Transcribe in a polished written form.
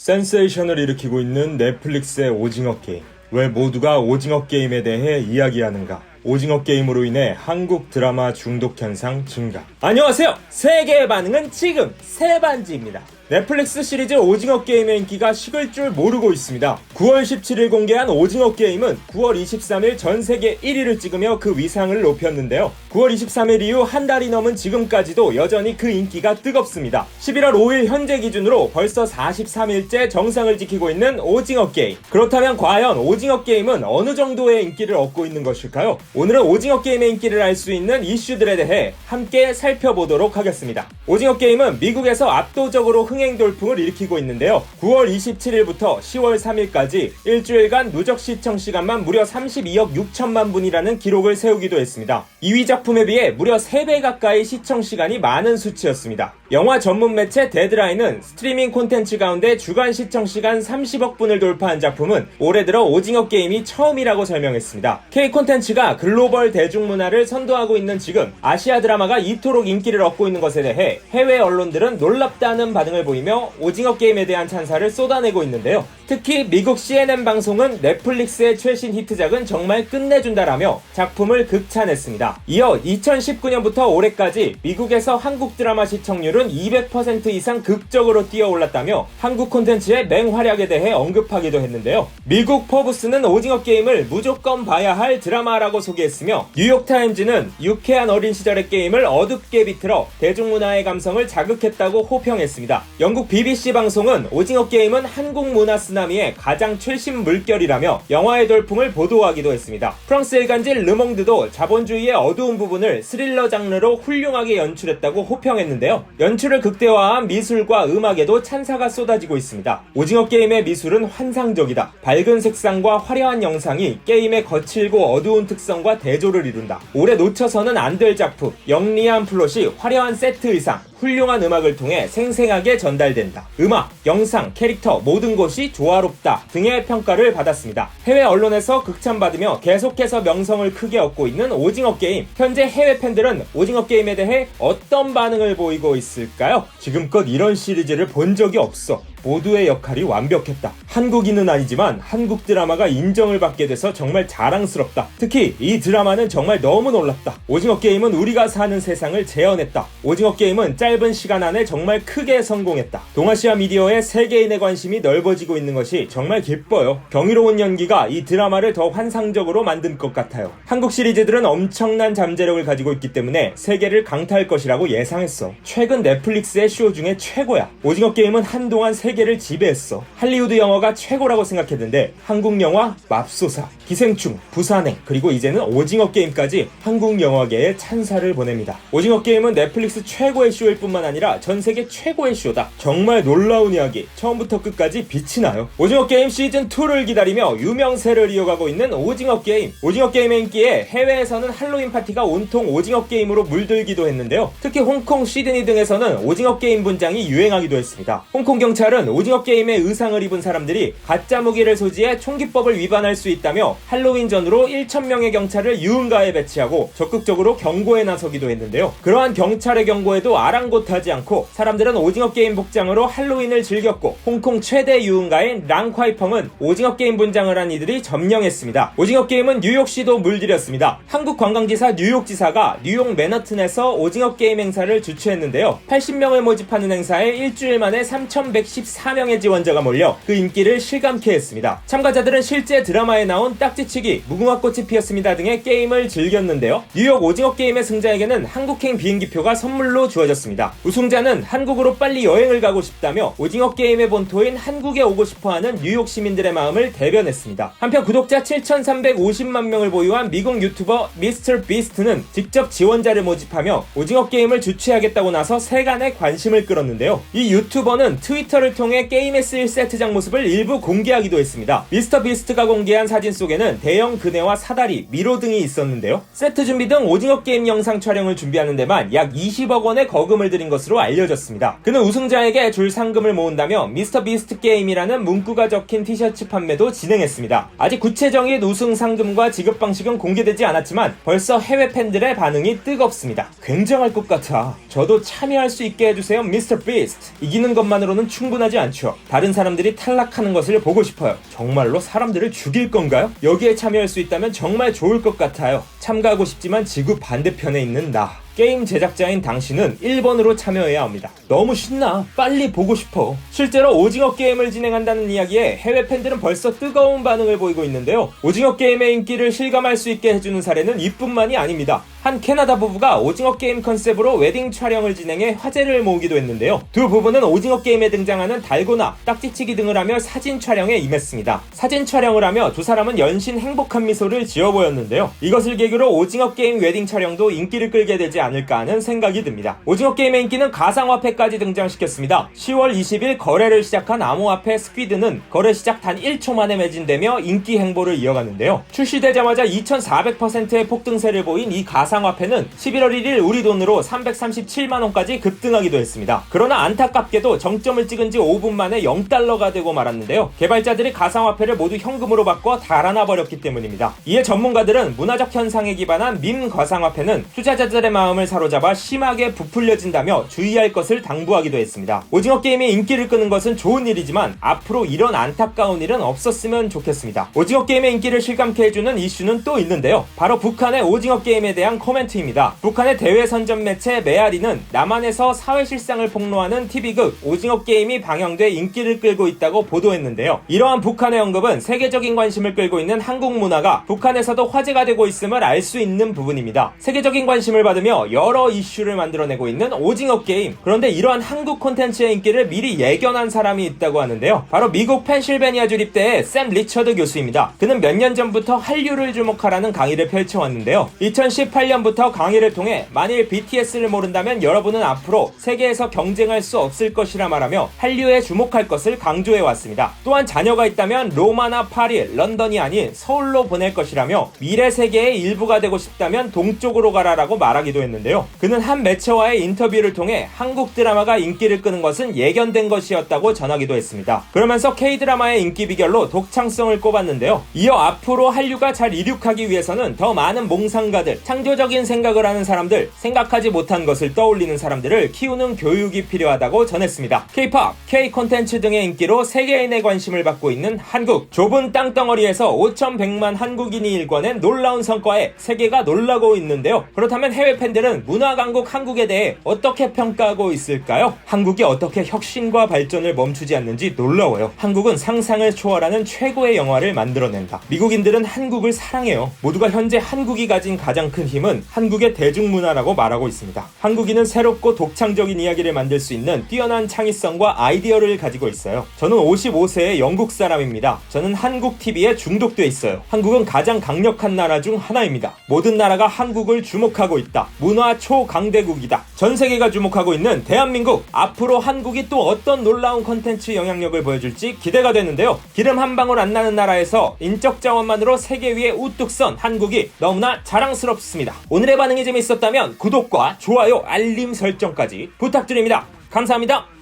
센세이션을 일으키고 있는 넷플릭스의 오징어 게임. 왜 모두가 오징어 게임에 대해 이야기하는가? 오징어 게임으로 인해 한국 드라마 중독 현상 증가. 안녕하세요. 세계의 반응은 지금 세반지입니다. 넷플릭스 시리즈 오징어 게임의 인기가 식을 줄 모르고 있습니다. 9월 17일 공개한 오징어 게임은 9월 23일 전 세계 1위를 찍으며 그 위상을 높였는데요. 9월 23일 이후 한 달이 넘은 지금까지도 여전히 그 인기가 뜨겁습니다. 11월 5일 현재 기준으로 벌써 43일째 정상을 지키고 있는 오징어 게임. 그렇다면 과연 오징어 게임은 어느 정도의 인기를 얻고 있는 것일까요? 오늘은 오징어 게임의 인기를 알 수 있는 이슈들에 대해 함께 살펴보도록 하겠습니다. 오징어 게임은 미국에서 압도적으로 흥행 돌풍을 일으키고 있는데요. 9월 27일부터 10월 3일까지 일주일간 누적 시청 시간만 무려 32억 6천만 분이라는 기록을 세우기도 했습니다. 2위 작품에 비해 무려 3배 가까이 시청 시간이 많은 수치였습니다. 영화 전문 매체 데드라인은 스트리밍 콘텐츠 가운데 주간 시청 시간 30억 분을 돌파한 작품은 올해 들어 오징어 게임이 처음이라고 설명했습니다. K 콘텐츠가 글로벌 대중문화를 선도하고 있는 지금 아시아 드라마가 이토록 인기를 얻고 있는 것에 대해 해외 언론들은 놀랍다는 반응을 보이며 오징어 게임에 대한 찬사를 쏟아내고 있는데요. 특히 미국 CNN 방송은 넷플릭스의 최신 히트작은 정말 끝내준다라며 작품을 극찬했습니다. 이어 2019년부터 올해까지 미국에서 한국 드라마 시청률은 200% 이상 극적으로 뛰어올랐다며 한국 콘텐츠의 맹활약에 대해 언급하기도 했는데요. 미국 포브스는 오징어 게임을 무조건 봐야 할 드라마라고 소개했으며 뉴욕타임즈는 유쾌한 어린 시절의 게임을 어둡게 비틀어 대중문화의 감성을 자극했다고 호평했습니다. 영국 BBC 방송은 오징어 게임은 한국 문화 쓰나미의 가장 최신 물결이라며 영화의 돌풍을 보도하기도 했습니다. 프랑스 일간지 르몽드도 자본주의의 어두운 부분을 스릴러 장르로 훌륭하게 연출했다고 호평했는데요. 연출을 극대화한 미술과 음악에도 찬사가 쏟아지고 있습니다. 오징어 게임의 미술은 환상적이다. 밝은 색상과 화려한 영상이 게임의 거칠고 어두운 특성과 대조를 이룬다. 오래 놓쳐서는 안 될 작품, 영리한 플롯이 화려한 세트 의상, 훌륭한 음악을 통해 생생하게 전달된다. 음악, 영상, 캐릭터 모든 것이 조화롭다 등의 평가를 받았습니다. 해외 언론에서 극찬받으며 계속해서 명성을 크게 얻고 있는 오징어 게임. 현재 해외 팬들은 오징어 게임에 대해 어떤 반응을 보이고 있을까요? 지금껏 이런 시리즈를 본 적이 없어. 모두의 역할이 완벽했다. 한국인은 아니지만 한국 드라마가 인정을 받게 돼서 정말 자랑스럽다. 특히 이 드라마는 정말 너무 놀랍다. 오징어 게임은 우리가 사는 세상을 재현했다. 오징어 게임은 짧은 시간 안에 정말 크게 성공했다. 동아시아 미디어의 세계인의 관심이 넓어지고 있는 것이 정말 기뻐요. 경이로운 연기가 이 드라마를 더 환상적으로 만든 것 같아요. 한국 시리즈들은 엄청난 잠재력을 가지고 있기 때문에 세계를 강타할 것이라고 예상했어. 최근 넷플릭스의 쇼 중에 최고야. 오징어 게임은 한동안 세계를 지배했어. 할리우드 영화가 최고라고 생각했는데 한국 영화 맙소사, 기생충, 부산행, 그리고 이제는 오징어 게임까지 한국 영화계에 찬사를 보냅니다. 오징어 게임은 넷플릭스 최고의 쇼일 뿐만 아니라 전 세계 최고의 쇼다. 정말 놀라운 이야기, 처음부터 끝까지 빛이 나요. 오징어 게임 시즌2를 기다리며 유명세를 이어가고 있는 오징어 게임. 오징어 게임의 인기에 해외에서는 할로윈 파티가 온통 오징어 게임으로 물들기도 했는데요. 특히 홍콩, 시드니 등에서는 오징어 게임 분장이 유행하기도 했습니다. 홍콩 경찰은 오징어 게임의 의상을 입은 사람들이 가짜 무기를 소지해 총기법을 위반할 수 있다며 할로윈 전후로 1,000명의 경찰을 유흥가에 배치하고 적극적으로 경고에 나서기도 했는데요. 그러한 경찰의 경고에도 아랑곳하지 않고 사람들은 오징어 게임 복장으로 할로윈을 즐겼고 홍콩 최대 유흥가인 랑콰이펑은 오징어 게임 분장을 한 이들이 점령했습니다. 오징어 게임은 뉴욕시도 물들였습니다. 한국 관광지사 뉴욕지사가 뉴욕 맨하튼에서 오징어 게임 행사를 주최했는데요. 80명을 모집하는 행사에 일주일 만에 3,114명의 지원자가 몰려 그 인기를 실감케 했습니다. 참가자들은 실제 드라마에 나온 딱지치기, 무궁화꽃이 피었습니다 등의 게임을 즐겼는데요. 뉴욕 오징어 게임의 승자에게는 한국행 비행기표가 선물로 주어졌습니다. 우승자는 한국으로 빨리 여행을 가고 싶다며 오징어 게임의 본토인 한국에 오고 싶어하는 뉴욕 시민들의 마음을 대변했습니다. 한편 구독자 7,350만 명을 보유한 미국 유튜버 미스터 비스트는 직접 지원자를 모집하며 오징어 게임을 주최하겠다고 나서 세간의 관심을 끌었는데요. 이 유튜버는 트위터를 통해 게임에 쓰일 세트장 모습을 일부 공개하기도 했습니다. 미스터 비스트가 공개한 사진 속에 벽에는 대형 그네와 사다리, 미로 등이 있었는데요. 세트 준비 등 오징어 게임 영상 촬영을 준비하는 데만 약 20억 원의 거금을 들인 것으로 알려졌습니다. 그는 우승자에게 줄 상금을 모은다며 미스터 비스트 게임이라는 문구가 적힌 티셔츠 판매도 진행했습니다. 아직 구체적인 우승 상금과 지급 방식은 공개되지 않았지만 벌써 해외 팬들의 반응이 뜨겁습니다. 굉장할 것 같아. 저도 참여할 수 있게 해주세요, 미스터 비스트. 이기는 것만으로는 충분하지 않죠. 다른 사람들이 탈락하는 것을 보고 싶어요. 정말로 사람들을 죽일 건가요? 여기에 참여할 수 있다면 정말 좋을 것 같아요. 참가하고 싶지만 지구 반대편에 있는 나. 게임 제작자인 당신은 1번으로 참여해야 합니다. 너무 신나. 빨리 보고 싶어. 실제로 오징어 게임을 진행한다는 이야기에 해외 팬들은 벌써 뜨거운 반응을 보이고 있는데요. 오징어 게임의 인기를 실감할 수 있게 해주는 사례는 이뿐만이 아닙니다. 한 캐나다 부부가 오징어 게임 컨셉으로 웨딩 촬영을 진행해 화제를 모으기도 했는데요. 두 부부는 오징어 게임에 등장하는 달고나, 딱지치기 등을 하며 사진 촬영에 임했습니다. 사진 촬영을 하며 두 사람은 연신 행복한 미소를 지어 보였는데요. 이것을 계기로 오징어 게임 웨딩 촬영도 인기를 끌게 되지 않을까 하는 생각이 듭니다. 오징어 게임의 인기는 가상화폐까지 등장시켰습니다. 10월 20일 거래를 시작한 암호화폐 스퀴드는 거래 시작 단 1초 만에 매진되며 인기 행보를 이어갔는데요. 출시되자마자 2400%의 폭등세를 보인 이 가상화폐는 11월 1일 우리 돈으로 337만원까지 급등하기도 했습니다. 그러나 안타깝게도 정점을 찍은 지 5분 만에 0달러가 되고 말았는데요. 개발자들이 가상화폐를 모두 현금으로 바꿔 달아나버렸기 때문입니다. 이에 전문가들은 문화적 현상에 기반한 밈 가상화폐는 투자자들의 마음을 사로잡아 심하게 부풀려진다며 주의할 것을 당부하기도 했습니다. 오징어 게임이 인기를 끄는 것은 좋은 일이지만 앞으로 이런 안타까운 일은 없었으면 좋겠습니다. 오징어 게임의 인기를 실감케 해주는 이슈는 또 있는데요. 바로 북한의 오징어 게임에 대한 코멘트입니다. 북한의 대외 선전 매체 메아리는 남한에서 사회 실상을 폭로하는 TV극 오징어 게임이 방영돼 인기를 끌고 있다고 보도했는데요. 이러한 북한의 언급은 세계적인 관심을 끌고 있는 한국 문화가 북한에서도 화제가 되고 있음을 알 수 있는 부분입니다. 세계적인 관심을 받으며 여러 이슈를 만들어내고 있는 오징어 게임. 그런데 이러한 한국 콘텐츠의 인기를 미리 예견한 사람이 있다고 하는데요. 바로 미국 펜실베니아주 립대의 샘 리처드 교수입니다. 그는 몇 년 전부터 한류를 주목하라는 강의를 펼쳐왔는데요. 2018년부터 강의를 통해 만일 BTS를 모른다면 여러분은 앞으로 세계에서 경쟁할 수 없을 것이라 말하며 한류에 주목할 것을 강조해왔습니다. 또한 자녀가 있다면 로마나 파리, 런던이 아닌 서울로 보낼 것이라며 미래 세계의 일부가 되고 싶다면 동쪽으로 가라라고 말하기도 했는데요. 그는 한 매체와의 인터뷰를 통해 한국 드라마가 인기를 끄는 것은 예견된 것이었다고 전하기도 했습니다. 그러면서 K-드라마의 인기 비결로 독창성을 꼽았는데요. 이어 앞으로 한류가 잘 이륙하기 위해서는 더 많은 몽상가들, 창조적인 생각을 하는 사람들, 생각하지 못한 것을 떠올리는 사람들을 키우는 교육이 필요하다고 전했습니다. K-POP, K-콘텐츠 등의 인기로 세계인의 관심을 받고 있는 한국. 좁은 땅덩어리에서 5,100만 한국인이 일궈낸 놀라운 성과에 세계가 놀라고 있는데요. 그렇다면 해외 팬들은 문화 강국 한국에 대해 어떻게 평가하고 있을까요? 한국이 어떻게 혁신과 발전을 멈추지 않는지 놀라워요. 한국은 상상을 초월하는 최고의 영화를 만들어낸다. 미국인들은 한국을 사랑해요. 모두가 현재 한국이 가진 가장 큰 힘은 한국의 대중문화라고 말하고 있습니다. 한국인은 새롭고 독창적인 이야기를 만들 수 있는 뛰어난 창의성과 아이디어를 가지고 있어요. 저는 55세의 영국 사람입니다. 저는 한국 TV에 중독돼 있어요. 한국은 가장 강력한 나라 중 하나입니다. 모든 나라가 한국을 주목하고 있다. 문화 초강대국이다. 전 세계가 주목하고 있는 대한민국. 앞으로 한국이 또 어떤 놀라운 콘텐츠 영향력을 보여줄지 기대가 되는데요. 기름 한 방울 안 나는 나라에서 인적 자원만으로 세계 위에 우뚝 선 한국이 너무나 자랑스럽습니다. 오늘의 반응이 재밌었다면 구독과 좋아요, 알림 설정까지 부탁드립니다. 감사합니다.